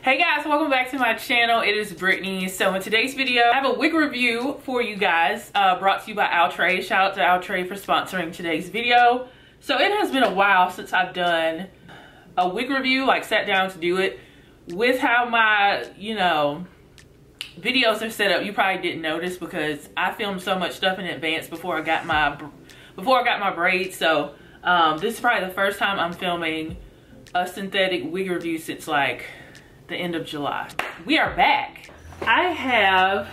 Hey guys, welcome back to my channel. It is Brittany. So in today's video, I have a wig review for you guys, brought to you by OUTRE. Shout out to OUTRE for sponsoring today's video. So it has been a while since I've done a wig review, like sat down to do it. With how my, videos are set up, you probably didn't notice because I filmed so much stuff in advance before I got my braids. So this is probably the first time I'm filming a synthetic wig review since like the end of July. We are back. I have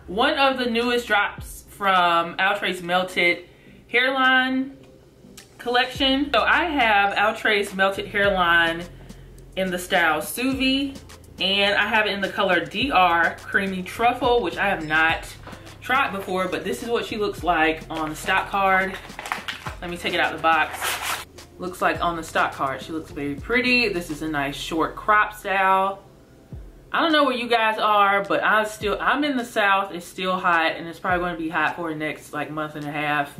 one of the newest drops from OUTRE's Melted Hairline collection. So I have OUTRE's Melted Hairline in the style SUVI, and I have it in the color DR Creamy Truffle, which I have not tried before, but this is what she looks like on the stock card. Let me take it out of the box. Looks like on the stock card, she looks very pretty. This is a nice short crop style. I don't know where you guys are, but I'm in the South. It's still hot, and it's probably going to be hot for the next like month and a half.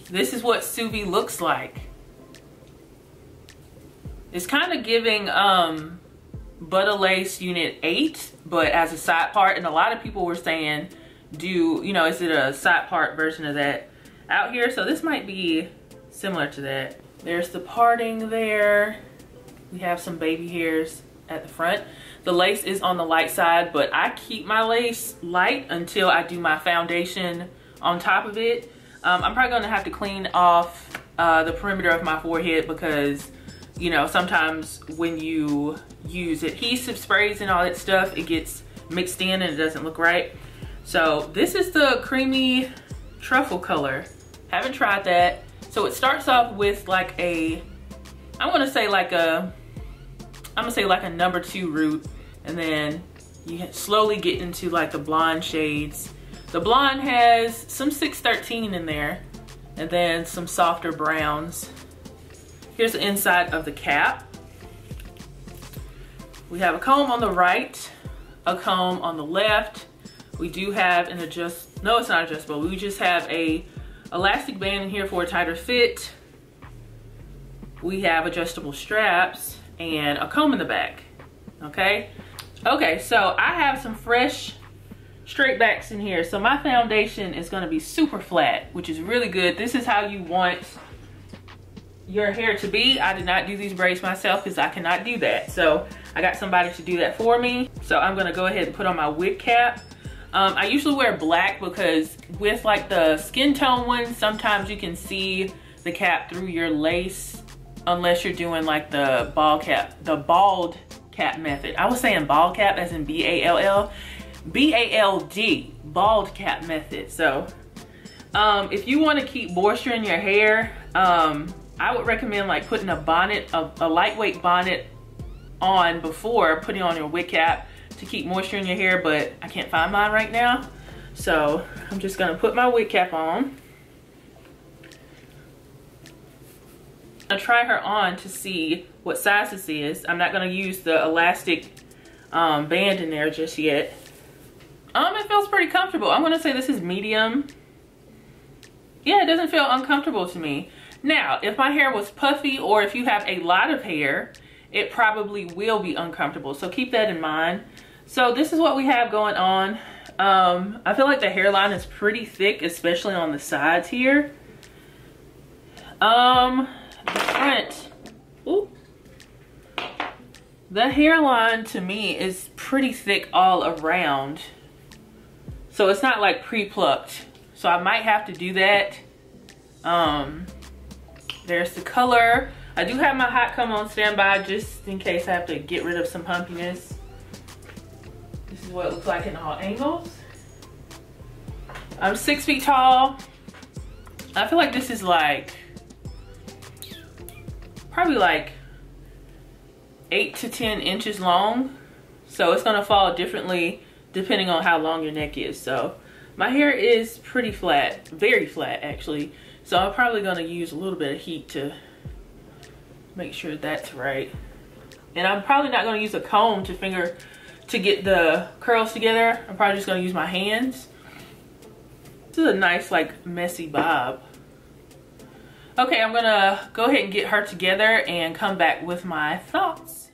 This is what SUVI looks like. It's kind of giving Butter Lace Unit 8, but as a side part, and a lot of people were saying, is it a side part version of that out here? So this might be similar to that. There's the parting there. We have some baby hairs at the front. The lace is on the light side, but I keep my lace light until I do my foundation on top of it. I'm probably gonna have to clean off the perimeter of my forehead because, sometimes when you use adhesive sprays and all that stuff, it gets mixed in and it doesn't look right. So this is the creamy truffle color. Haven't tried that. So it starts off with like I'm gonna say like a number 2 root, and then you slowly get into like the blonde shades. The blonde has some 613 in there, and then some softer browns. Here's the inside of the cap. We have a comb on the right, a comb on the left. We do have no, it's not adjustable. We just have a elastic band in here for a tighter fit. We have adjustable straps and a comb in the back. Okay, so I have some fresh straight backs in here. So my foundation is going to be super flat, which is really good. This is how you want your hair to be. I did not do these braids myself because I cannot do that. So I got somebody to do that for me. So I'm going to go ahead and put on my wig cap. I usually wear black because with like the skin tone ones, sometimes you can see the cap through your lace unless you're doing like the bald cap method. I was saying bald cap as in B-A-L-L. B-A-L-D, bald cap method. So if you want to keep moisture in your hair, I would recommend like putting a bonnet, a lightweight bonnet on before putting on your wig cap to keep moisture in your hair, but I can't find mine right now. So I'm just gonna put my wig cap on. I'll try her on to see what size this is. I'm not gonna use the elastic band in there just yet. It feels pretty comfortable. I'm gonna say this is medium. Yeah, it doesn't feel uncomfortable to me. Now, if my hair was puffy or if you have a lot of hair, it probably will be uncomfortable. So keep that in mind. So this is what we have going on. I feel like the hairline is pretty thick, especially on the sides here. The front, the hairline to me is pretty thick all around. So it's not like pre-plucked. So I might have to do that. There's the color. I do have my hot comb on standby just in case I have to get rid of some humpiness. This is what it looks like in all angles. I'm 6 feet tall. I feel like this is like, probably like 8 to 10 inches long. So it's gonna fall differently depending on how long your neck is. So my hair is pretty flat, very flat actually. So I'm probably gonna use a little bit of heat to make sure that's right. And I'm probably not gonna use a comb to get the curls together. I'm probably just gonna use my hands. This is a nice like messy bob. Okay, I'm gonna go ahead and get her together and come back with my thoughts.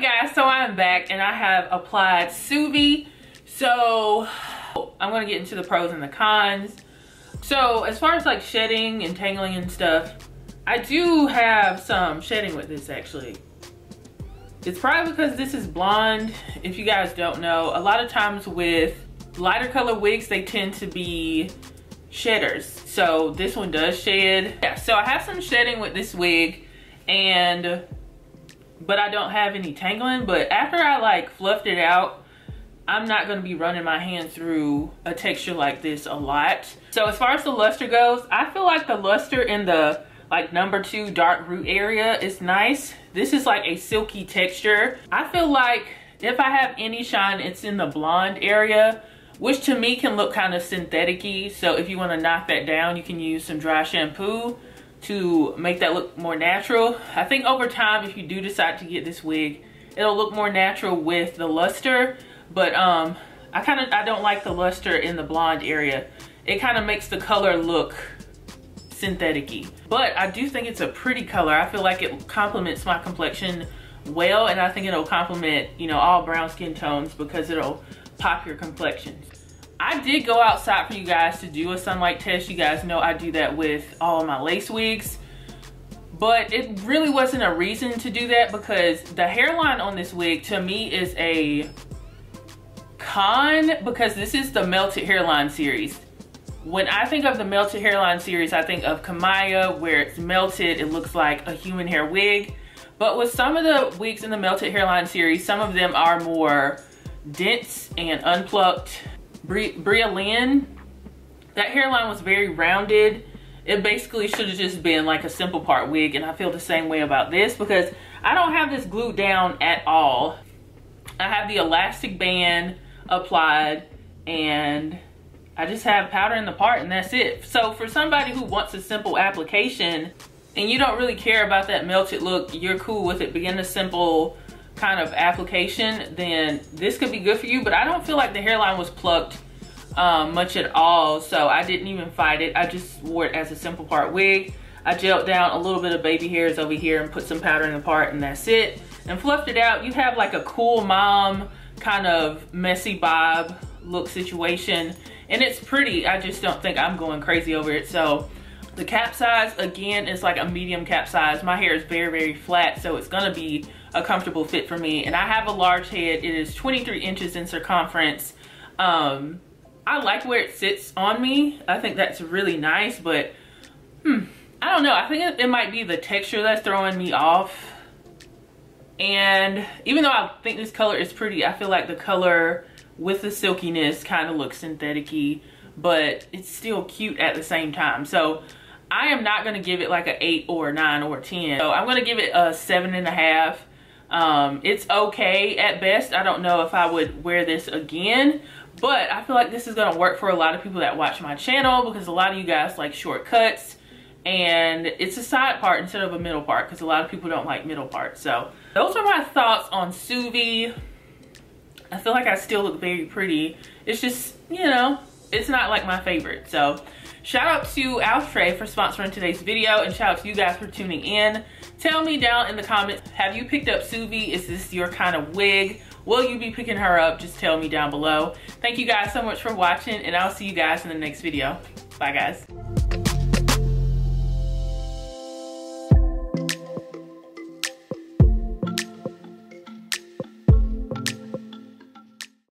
Alright guys, so I'm back and I have applied SUVI. So I'm gonna get into the pros and the cons. So as far as like shedding and tangling and stuff, I do have some shedding with this actually. It's probably because this is blonde. If you guys don't know, a lot of times with lighter color wigs, they tend to be shedders. So this one does shed. Yeah, so I have some shedding with this wig, but I don't have any tangling. But after I like fluffed it out, I'm not gonna be running my hand through a texture like this a lot. So as far as the luster goes, I feel like the luster in the like number 2 dark root area is nice. This is like a silky texture. I feel like if I have any shine, it's in the blonde area, which to me can look kind of synthetic-y. So if you want to knock that down, you can use some dry shampoo to make that look more natural. I think over time, if you do decide to get this wig, it'll look more natural with the luster. But I don't like the luster in the blonde area. It kind of makes the color look synthetic-y. But I do think it's a pretty color. I feel like it complements my complexion well, and I think it'll complement, you know, all brown skin tones because it'll pop your complexions. I did go outside for you guys to do a sunlight test. You guys know I do that with all of my lace wigs, but it really wasn't a reason to do that because the hairline on this wig to me is a con, because this is the melted hairline series. When I think of the melted hairline series, I think of Kamaya, where it's melted, it looks like a human hair wig. But with some of the wigs in the melted hairline series, some of them are more dense and unplucked. Bria Lynn, that hairline was very rounded. It basically should have just been like a simple part wig, and I feel the same way about this because I don't have this glued down at all. I have the elastic band applied and I just have powder in the part and that's it. So for somebody who wants a simple application and you don't really care about that melted look, you're cool with it being a simple kind of application, then this could be good for you. But I don't feel like the hairline was plucked much at all, so I didn't even fight it. I just wore it as a simple part wig. I gelled down a little bit of baby hairs over here and put some powder in the part and that's it, and fluffed it out. You have like a cool mom kind of messy bob look situation, and it's pretty. I just don't think I'm going crazy over it. So the cap size again is like a medium cap size. My hair is very, very flat, so it's gonna be a comfortable fit for me, and I have a large head. It is 23 inches in circumference. I like where it sits on me. I think that's really nice, but I don't know. I think it might be the texture that's throwing me off. And even though I think this color is pretty, I feel like the color with the silkiness kind of looks synthetic-y, but it's still cute at the same time. So I am not going to give it like an 8 or a 9 or a 10. So I'm going to give it a 7.5. It's okay at best. I don't know if I would wear this again, but I feel like this is going to work for a lot of people that watch my channel because a lot of you guys like shortcuts, and it's a side part instead of a middle part because a lot of people don't like middle parts. So those are my thoughts on SUVI. I feel like I still look very pretty. It's just, you know, it's not like my favorite. So shout out to OUTRE for sponsoring today's video, and shout out to you guys for tuning in. Tell me down in the comments, have you picked up SUVI? Is this your kind of wig? Will you be picking her up? Just tell me down below. Thank you guys so much for watching, and I'll see you guys in the next video. Bye guys.